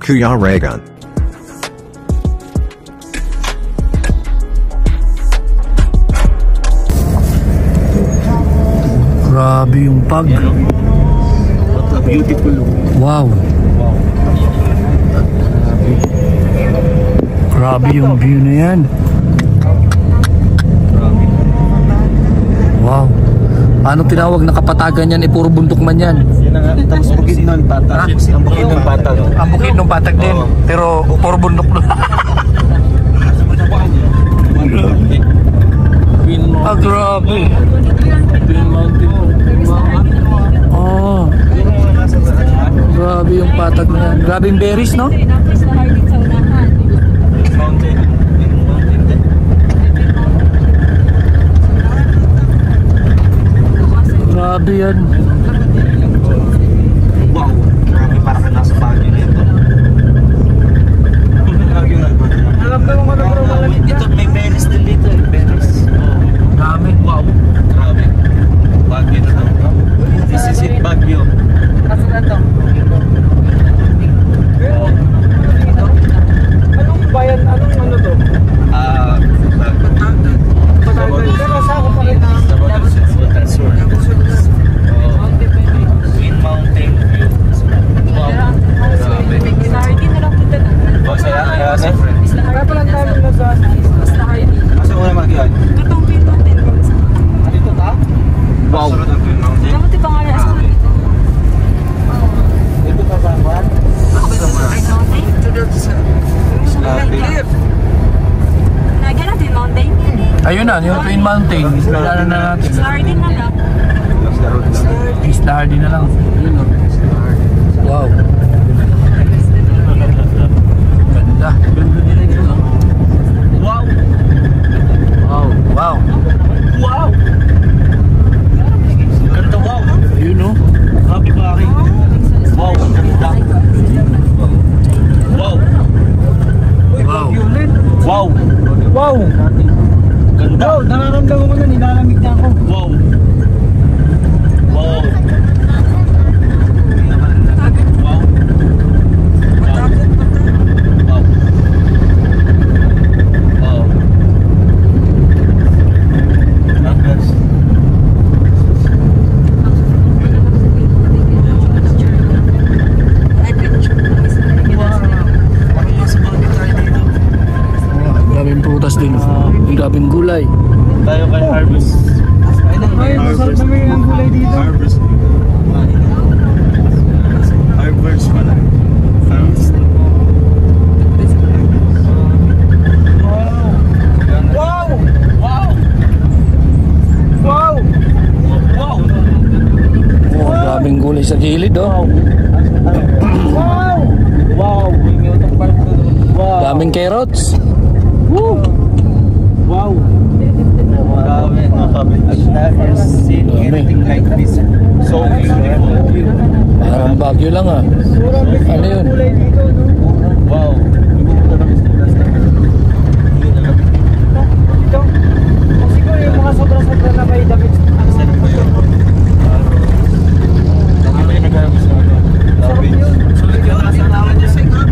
Kuya Raygun. Grabe yung pag. What a beautiful look. Wow. Grabe yung view na yan. Wow. Paano tinawag na kapatagan yan? Puro bundok man yan. Yan na nga. Tapos bukid nun patag. Ang bukid nun patag. Ang bukid ng patag din. Pero puro bundok na. Ah, grabe. Oh. Grabe yung patag na yan. Grabe yung berries, no? Grabe yan. Wow. Grabe, parang ka nasa Baguio nito. Alam ba mga malamig dito? May berries din dito. Berries. Grabe. Wow. Grabe. Baguio na to. This is it, Baguio. Kasi na to. Anong bayan? Anong ano to? Pero sa ako pa rin na Green Mountain View. Wow. O, saya? Kaya pala tayo na sa asa ko na mag-iwan? Dito ta? Wow. Dito pa ba ba? Ayun na, yung Twin Mountain. Isla na natin. Isla na lang. Wow. Ganda. Wow. Wow. Wow. Wow. Ganda, wow. You know? Grabe pare. Wow, ang ganda. Wow. Wow. Wow. Wow. Ganda. Wow, nararamdaman ko na nilalamig na ako. Wow. Wow. Wow. Wow. Wow. Numbers. Daming prutas din. Daming gulay. Tayo kay Harvest. Ay, masarap naman yung gulay dito. Harvest. Harvest pala. Harvest. Wow! Wow! Wow! Wow! Oh, daming gulay sa gilid, oh. Wow! Wow! Wow! Daming carrots. Woo! Wow! I've never seen anything like this. So beautiful. Parang Baguio lang, ah. Ano yun? Wow! Ito, siguro yung mga sobra-sobra na may damit. Sulit yung nasa naman niya sa ikaw.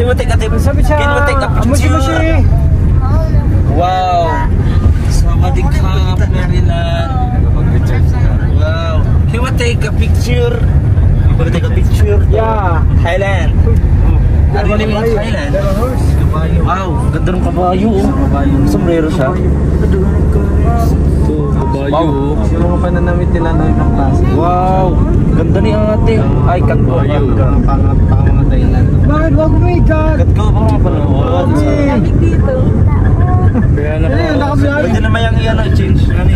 we take a tip? Sabi siya, Can we take a mushi mushi. picture? Wow. Sawadee ka, Maryland. Wow. Can we take a picture? Can we take a picture? Yeah. Thailand. Ano yung name ng Thailand? Wow, ganda ng kabayo. Sombrero siya. Kabayo. Yung mga pananamit nila na ibang klase. Wow, ganda ni ate. Ay, kat ko. Pang Thailand. Bakit wag mo ikat? Kat ko pa mga panood. Kaya na Ayun, naka-vlog. Pwede naman yung iyan change. Ano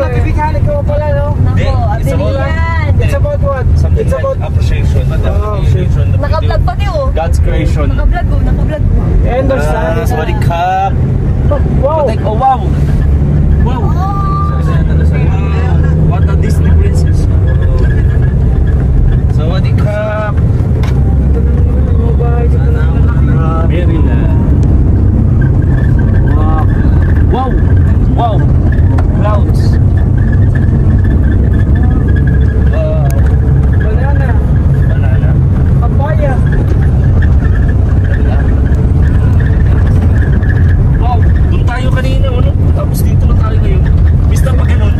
Nagbibigyan ko pala, no? It's about what? It's about appreciation. Appreciation. Naka-vlog pa niyo. God's creation. Naka-vlog ko, naka-vlog ko. understand. Sawadee ka. Wow. Oh, wow. Wow. What a Disney princess. Sawadee ka. Maryland. Wow. Wow. Clouds. Wow. Banana. Banana. Papaya. Wow. Doon tayo kanina, ano? Tapos dito na tayo ngayon. Basta pag ganun.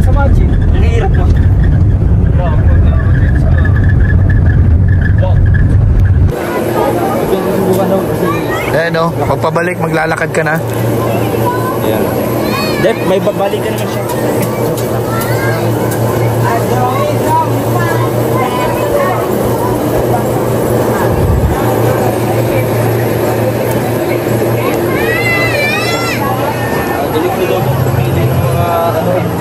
Sa magic. Ang hirap mo. Wow. Wow. Eh no, pagpabalik maglalakad ka na. Yeah. Dep, may babalik ka naman siya. Dali ko daw kung pumili ng mga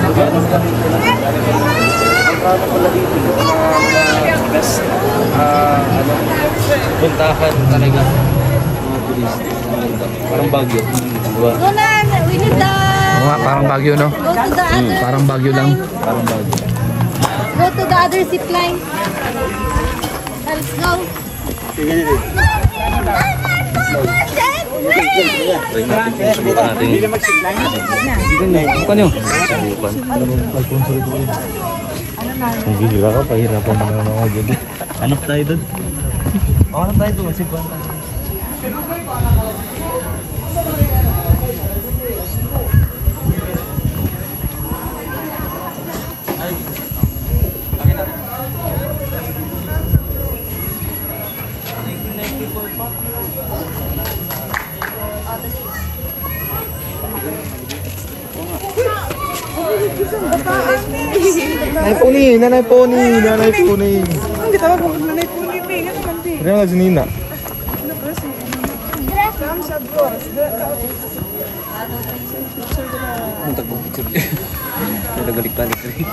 lugar ng kami. Ang kano pala dito, mga best puntahan talaga. Mga turista. Parang Baguio. Diba? Go na, we need the... Oo nga, parang Baguio no. Go to the other... Parang Baguio lang. Parang Baguio. Go to the other zip line. Let's go. Try natin kung subukan natin. Subukan nyo. Subukan. Ang bihira ka, pahirapan mo naman ako dyan. Hanap tayo doon. Hanap tayo doon. Sibukan tayo. Nanay poni. Ang tawag mo, nanay poni, may nga naman din. Kaya nga si Nina. Ang tagbog-picture. Nagalik-balik rin.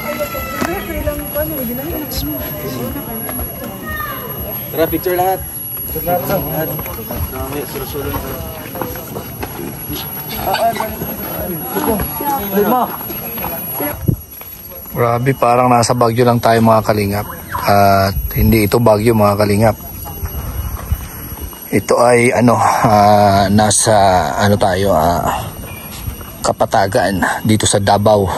Tara, picture lahat. Lahat. Mamaya, sulo-sulo na tayo. Grabe, parang nasa Baguio lang tayo mga kalingap. At hindi ito Baguio mga kalingap. Ito ay nasa tayo, Kapatagan dito sa Davao.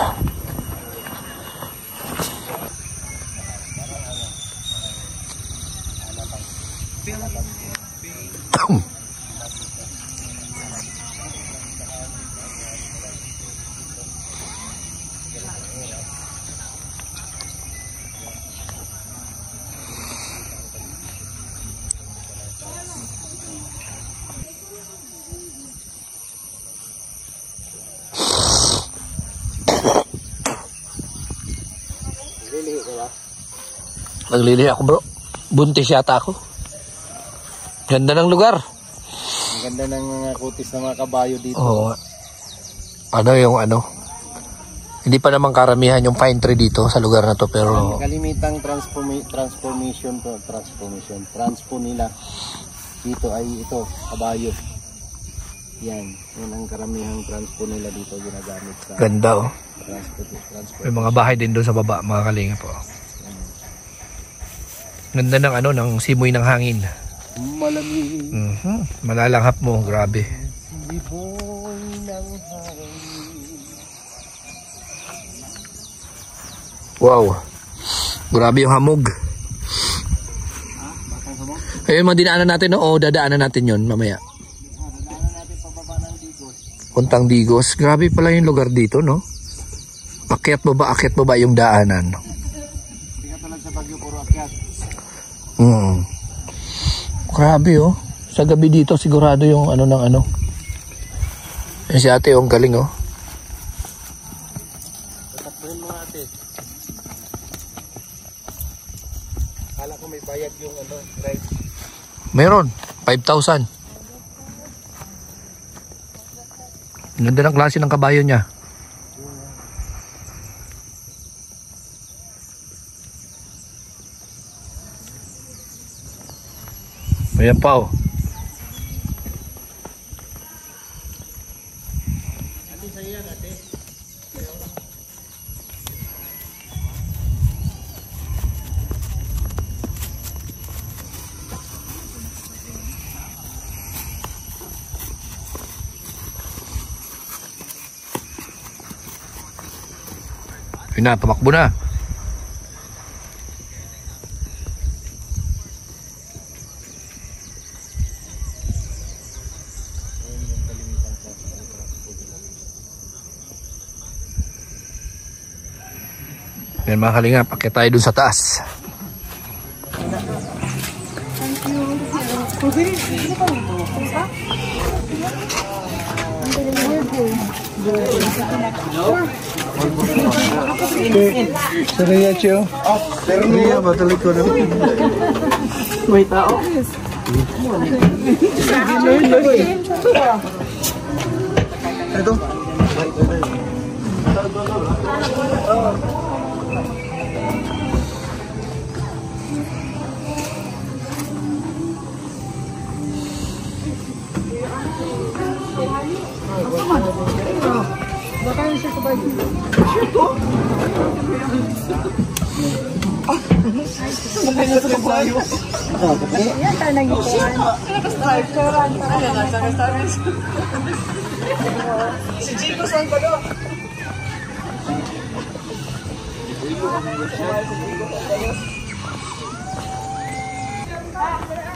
Naglilihi ako bro. Buntis yata ako. Ganda ng lugar. Ang ganda ng mga kutis ng mga kabayo dito. Oo. Hindi pa naman karamihan yung pine tree dito sa lugar na to pero Kalimitang transpo nila dito ay ito, kabayo. Yan ang karamihang transpo nila dito ginagamit sa ganda transport. May mga bahay din doon sa baba mga kalinga po. Ganda ng ng simoy ng hangin. Malamig. Malalanghap mo, grabe. Liboy ng hangin. Wow. Grabe yung hamog. Ayun, mga dinaanan natin, no? O dadaanan natin yon mamaya. Dadaanan natin pababa ng Digos. Puntang Digos. Grabe pala yung lugar dito, no? Akyat baba yung daanan. Hindi ka tulad sa Baguio, puro akyat. Grabe, oh. Sa gabi dito, sigurado yung ano ng ano. Yan si ate, ang galing, oh. Tatakbuhin mo ate. Kala ko may bayad yung ano, ride. Meron, 5,000. Ganda ng klase ng kabayo niya. Ayan pa, oh. Yun na, tumakbo na. Yan mga kalingap, akit tayo dun sa taas. Saraya siya. Saraya ba tuloy ko na? May tao. Ito.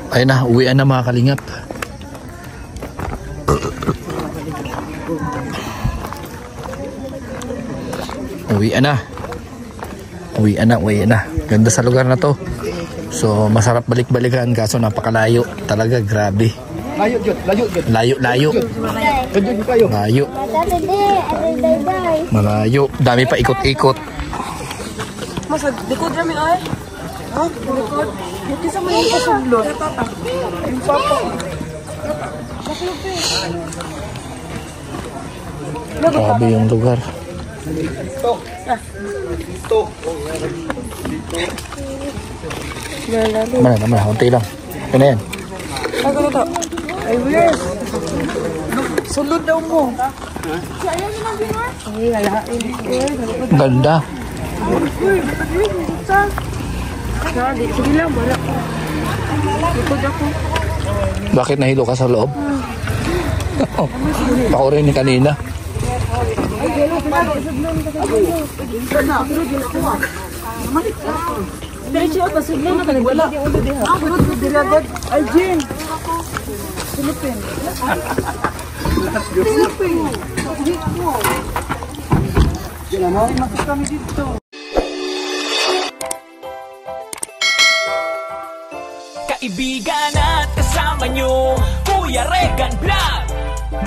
Ayun na, uwian na mga kalingap. Uwian na. Ganda sa lugar na to. So masarap balik-balikan kaso napakalayo. Talaga grabe. Layo. Malayo. Dami pa ikot-ikot. Mas likod rami ay. Ha? Likod. Kisa mo yung pasulot. Yung papa. Grabe yung lugar. Mana, konti lang. Yan na yan. Ay, ganito. Ay, weird. Sulod daw mo. Ay, alain. Ganda. Sige lang, wala. Likod ako. Bakit nahilo ka sa loob? Ako rin ni kanina. Diretso ako, sudlan na ka. Wala. Ay, Jen. Silipin. Kaibigan at kasama nyo, Kuya Regan Vlog.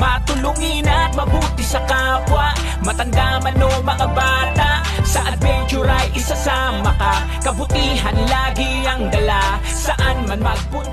Matulungin at mabuti sa kapwa, matanda man o mga bata. Sa adventure ay isasama ka, kabutihan lagi ang dala. Saan man magpunta